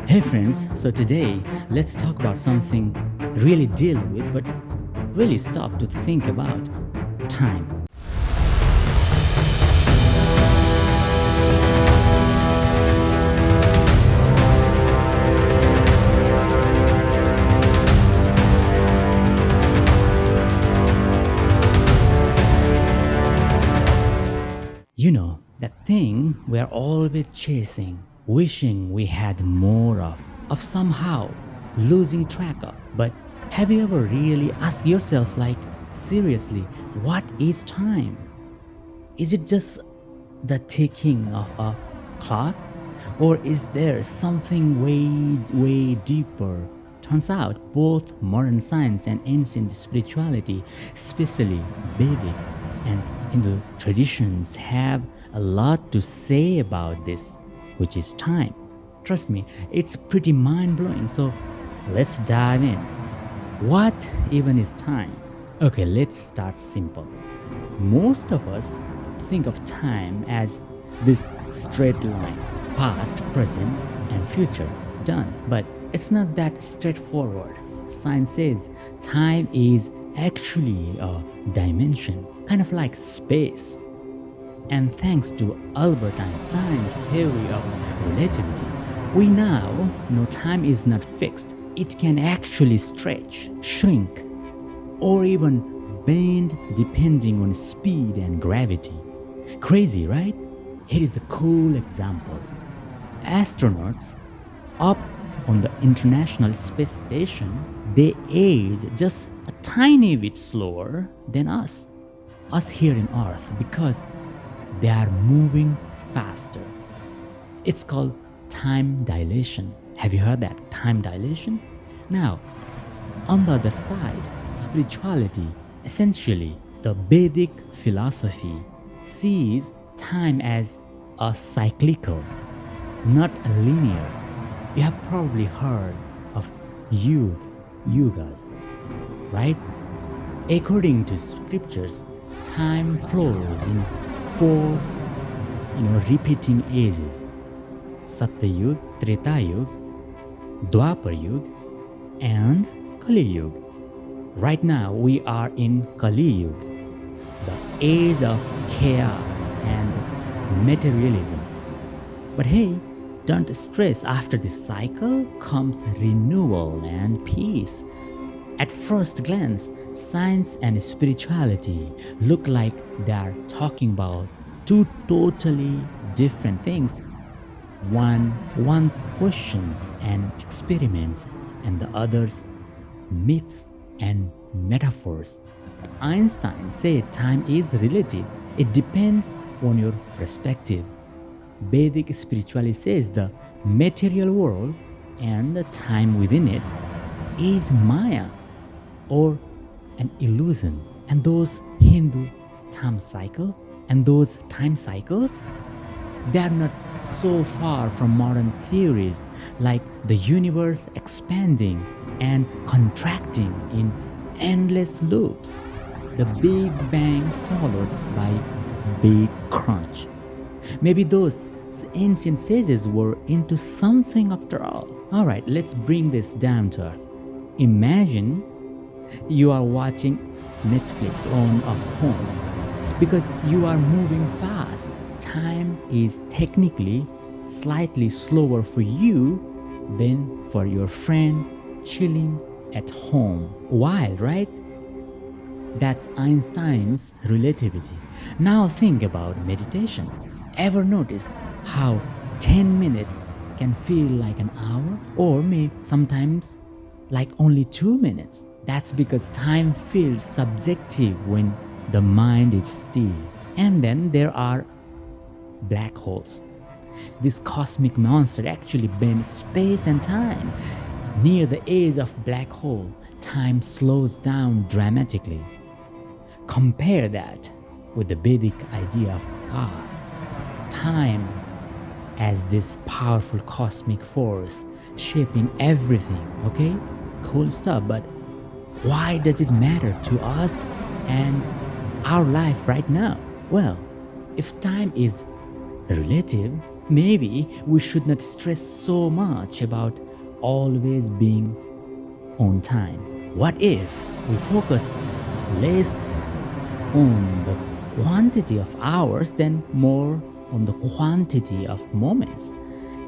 Hey friends, so today let's talk about something really deal with but really stop to think about time. You know, that thing we're always chasing, wishing we had more of somehow losing track of. But have you ever really asked yourself, like, seriously, what is time? Is it just the ticking of a clock? Or is there something way deeper? Turns out both modern science and ancient spirituality, especially Vedic and Hindu traditions, have a lot to say about this, which is time. Trust me, it's pretty mind-blowing, so let's dive in. What even is time? Okay, let's start simple. Most of us think of time as this straight line, past, present, and future, done. But it's not that straightforward. Science says time is actually a dimension, kind of like space. And thanks to Albert Einstein's theory of relativity, we now know time is not fixed. It can actually stretch, shrink, or even bend depending on speed and gravity. Crazy, right? Here is the cool example. Astronauts up on the International Space Station, they age just a tiny bit slower than us here in Earth, because they are moving faster. It's called time dilation. Have you heard that? Time dilation? Now, on the other side, spirituality, essentially the Vedic philosophy, sees time as a cyclical, not a linear. You have probably heard of Yugas, right? According to scriptures, time flows in four, repeating ages: Satya Yuga, Treta Yuga, Dvapara Yuga, and Kali Yuga. Right now, we are in Kali Yuga, the age of chaos and materialism. But hey, don't stress, after this cycle comes renewal and peace. At first glance, science and spirituality look like they are talking about two totally different things. One's questions and experiments, and the other's myths and metaphors. Einstein said time is relative. It depends on your perspective. Vedic spirituality says the material world and the time within it is Maya, or an illusion. And those Hindu time cycles they are not so far from modern theories like the universe expanding and contracting in endless loops, the Big Bang followed by Big Crunch. Maybe those ancient sages were into something after all. Alright, let's bring this down to earth. Imagine you are watching Netflix on a phone. Because you are moving fast, time is technically slightly slower for you than for your friend chilling at home. Wild, right? That's Einstein's relativity. Now think about meditation. Ever noticed how 10 minutes can feel like an hour, or maybe sometimes like only 2 minutes? That's because time feels subjective when the mind is still. And then there are black holes. This cosmic monster actually bends space and time. Near the edge of black hole, time slows down dramatically. Compare that with the Vedic idea of God. Time as this powerful cosmic force shaping everything, okay? Cool stuff, but why does it matter to us and our life right now? Well, if time is relative, Maybe we should not stress so much about always being on time. What if we focus less on the quantity of hours than more on the quantity of moments?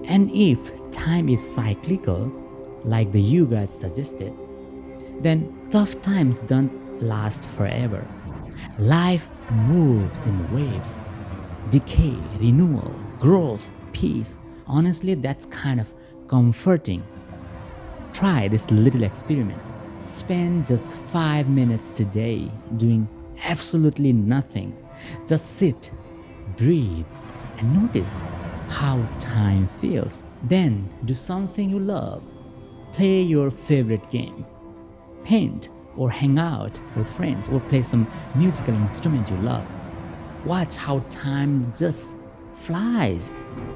And if time is cyclical, like the Yugas suggested, then tough times don't last forever. Life moves in waves: decay, renewal, growth, peace. Honestly, that's kind of comforting. Try this little experiment. Spend just 5 minutes today doing absolutely nothing. Just sit, breathe, and notice how time feels. Then do something you love. Play your favorite game, paint, or hang out with friends, or play some musical instrument you love. Watch how time just flies.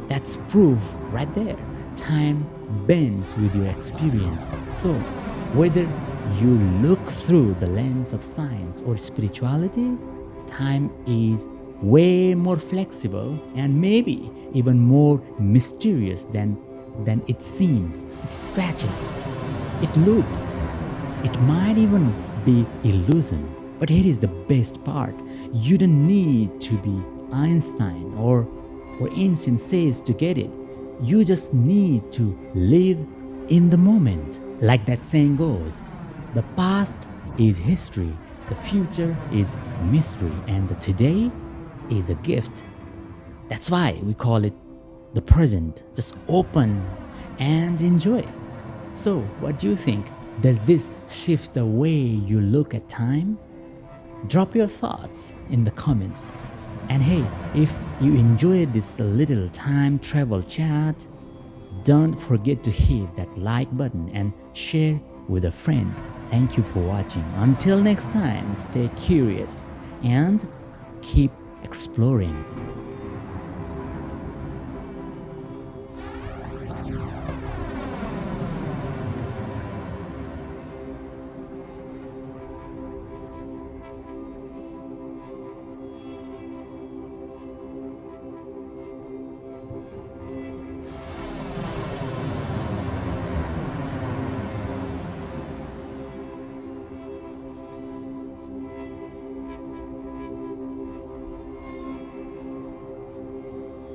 That's proof right there. Time bends with your experience. So, whether you look through the lens of science or spirituality, time is way more flexible and maybe even more mysterious than it seems. It stretches, it loops, it might even be illusion. But here is the best part. You don't need to be Einstein or ancient sages to get it. You just need to live in the moment. Like that saying goes, the past is history, the future is mystery, and the today is a gift. That's why we call it the present. Just open and enjoy. So, what do you think? Does this shift the way you look at time? Drop your thoughts in the comments. And hey, if you enjoyed this little time travel chat, don't forget to hit that like button and share with a friend. Thank you for watching. Until next time, stay curious and keep exploring.